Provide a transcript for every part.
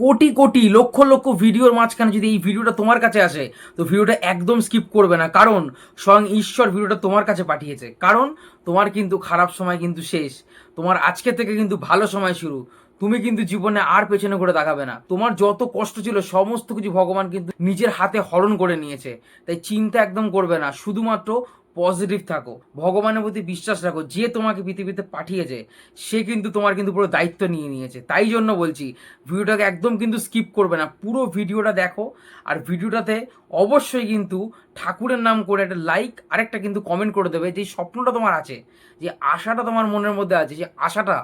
কোটি কোটি লক্ষ লক্ষ ভিডিওর মাঝখানে যদি এই ভিডিওটা তোমার কাছে আসে, তো ভিডিওটা একদম স্কিপ করবে না, কারণ স্বয়ং ঈশ্বর ভিডিওটা তোমার কাছে পাঠিয়েছে। কারণ তোমার কিন্তু খারাপ সময় কিন্তু শেষ, তোমার আজকে থেকে কিন্তু ভালো সময় শুরু। তুমি কিন্তু জীবনে আর পেছনে ঘুরে তাকাবে না। তোমার যত কষ্ট ছিল সমস্ত কিছু ভগবান কিন্তু নিজের হাতে হরণ করে নিয়েছে। তাই চিন্তা একদম করবে না, শুধুমাত্র পজিটিভ থাকো, ভগবানের প্রতি বিশ্বাস রাখো। যে তোমাকে পৃথিবীতে পাঠিয়েছে সে কিন্তু তোমার কিন্তু পুরো দায়িত্ব নিয়ে নিয়েছে। তাই জন্য বলছি ভিডিওটাকে একদম কিন্তু স্কিপ করবে না, পুরো ভিডিওটা দেখো। আর ভিডিওটাতে অবশ্যই কিন্তু ঠাকুরের নাম করে একটা লাইক আর একটা কিন্তু কমেন্ট করে দেবে। যে স্বপ্নটা তোমার আছে, যে আশাটা তোমার মনের মধ্যে আছে, যে আশাটা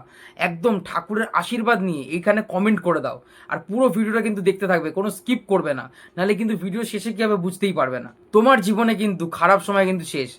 একদম ঠাকুরের আশীর্বাদ নিয়ে এইখানে কমেন্ট করে দাও। আর পুরো ভিডিওটা কিন্তু দেখতে থাকবে, কোনো স্কিপ করবে না, নাহলে কিন্তু ভিডিও শেষে কী হবে বুঝতেই পারবে না। তোমার জীবনে কিন্তু খারাপ সময় কিন্তু শেষ,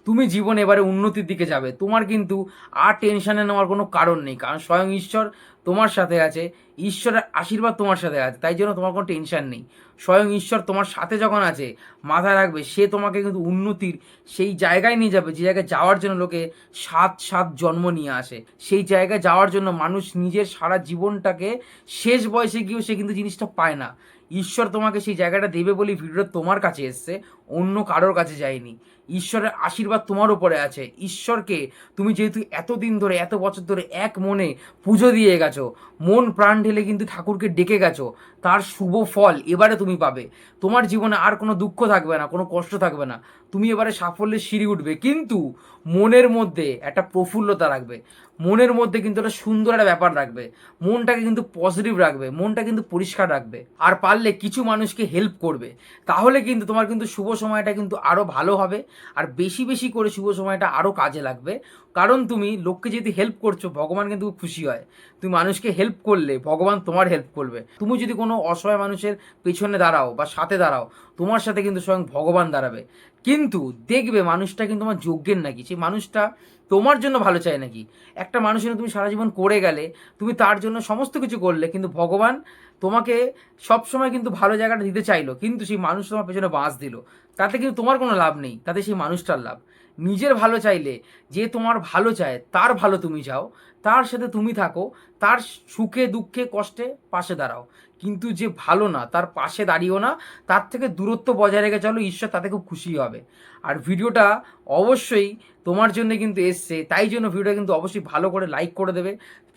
তুমি জীবনে এবারে উন্নতির দিকে যাবে। তোমার কিন্তু আর টেনশনে নেওয়ার কোনো কারণ নেই, কারণ স্বয়ং ঈশ্বর তোমার সাথে আছে, ঈশ্বরের আশীর্বাদ তোমার সাথে আছে। তাই জন্য তোমার কোনো টেনশন নেই। স্বয়ং ঈশ্বর তোমার সাথে যখন আছে, মাথায় রাখবে সে তোমাকে কিন্তু উন্নতির সেই জায়গায় নিয়ে যাবে, যে জায়গায় যাওয়ার জন্য লোকে সাত সাত জন্ম নিয়ে আসে। সেই জায়গায় যাওয়ার জন্য মানুষ নিজের সারা জীবনটাকে শেষ বয়সে গিয়েও সে কিন্তু জিনিসটা পায় না। ঈশ্বর তোমাকে সেই জায়গাটা দেবে বলেই ভিডিওটা তোমার কাছে এসছে, অন্য কারোর কাছে যায়নি। ঈশ্বরের আশীর্বাদ তোমার উপরে আছে। ঈশ্বরকে তুমি যেহেতু এতদিন ধরে, এত বছর ধরে এক মনে পুজো দিয়ে গেছো, মন প্রাণ ঢেলে কিন্তু ঠাকুরকে ডেকে গেছো, তার শুভ ফল এবারে তুমি পাবে। তোমার জীবনে আর কোনো দুঃখ থাকবে না, কোনো কষ্ট থাকবে না। তুমি এবারে সাফল্যের সিঁড়ি উঠবে, কিন্তু মনের মধ্যে একটা প্রফুল্লতা রাখবে, মনের মধ্যে কিন্তু একটা সুন্দর একটা ব্যাপার রাখবে, মনটাকে কিন্তু পজিটিভ রাখবে, মনটা কিন্তু পরিষ্কার রাখবে। আর পারলে কিছু মানুষকে হেল্প করবে, তাহলে কিন্তু তোমার কিন্তু শুভ সময়টা কিন্তু আরও ভালো হবে। আর বেশি বেশি করে শুভ সময়টা আরও কাজে লাগবে, কারণ তুমি লোককে যদি হেল্প করছো ভগবান কিন্তু খুশি হয়। তুমি মানুষকে হেল্প করলে ভগবান তোমার হেল্প করবে। তুমি যদি কোনো অসহায় মানুষের পেছনে দাঁড়াও বা সাথে দাঁড়াও, তোমার সাথে কিন্তু স্বয়ং ভগবান দাঁড়াবে। কিন্তু দেখবে মানুষটা কিন্তু তোমার যোগ্যের নাকি, সেই মানুষটা তোমার জন্য ভালো চায় নাকি। একটা মানুষের তুমি সারা জীবন করে গেলে, তুমি তার জন্য সমস্ত কিছু করলে, কিন্তু ভগবান তোমাকে সবসময় কিন্তু ভালো জায়গাটা দিতে চাইলো, কিন্তু সেই মানুষ তোমার পেছনে বাঁশ দিল, তাতে কিন্তু তোমার কোনো লাভ নেই, তাতে সেই মানুষটার লাভ। নিজের ভালো চাইলে, যে তোমার ভালো চায় তার ভালো তুমি চাও, তার সাথে তুমি থাকো, তার সুখে দুঃখে কষ্টে পাশে দাঁড়াও। কিন্তু যে ভালো না তার পাশে দাঁড়িয়েও না, তার থেকে দূরত্ব বজায় রেখে চলো, ঈশ্বর তাতে খুব খুশি হবে। আর ভিডিওটা অবশ্যই তোমার জন্য কিন্তু এসছে, তাই জন্য ভিডিওটা কিন্তু অবশ্যই ভালো করে লাইক করে দেবে,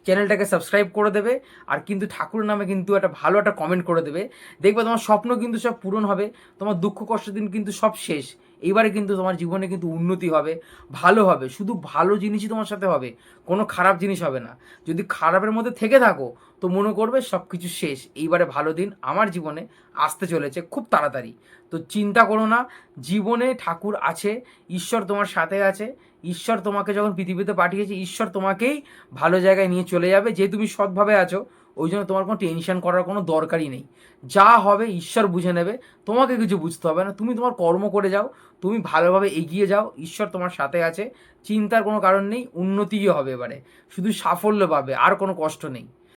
চ্যানেলটাকে সাবস্ক্রাইব করে দেবে, আর কিন্তু ঠাকুরের নামে কিন্তু একটা ভালো একটা কমেন্ট করে দেবে। দেখবে তোমার স্বপ্ন কিন্তু সব পূরণ হবে, তোমার দুঃখ কষ্টের দিন কিন্তু সব শেষ। এইবারে কিন্তু তোমার জীবনে কিন্তু উন্নতি হবে, ভালো হবে, শুধু ভালো জিনিসই তোমার সাথে হবে, কোনো খারাপ জিনিস হবে না। যদি খারাপের মধ্যে থেকে থাকো তো মনে করবে সব কিছু শেষ, এইবারে ভালো দিন আমার জীবনে আসতে চলেছে খুব তাড়াতাড়ি। তো চিন্তা করো না, জীবনে ঠাকুর আছে, ঈশ্বর তোমার সাথে আছে। ঈশ্বর তোমাকে যখন পৃথিবীতে পাঠিয়েছে, ঈশ্বর তোমাকেই ভালো জায়গায় নিয়ে চলে যাবে। যে তুমি সৎভাবে আছো, ওই জন্য তোমার কোনো টেনশন করার কোনো দরকারই নেই। যা হবে ঈশ্বর বুঝে নেবে, তোমাকে কিছু বুঝতে হবে না। তুমি তোমার কর্ম করে যাও, তুমি ভালোভাবে এগিয়ে যাও, ঈশ্বর তোমার সাথে আছে, চিন্তার কোনো কারণ নেই। উন্নতিই হবে এবারে, শুধু সাফল্য পাবে, আর কোনো কষ্ট নেই।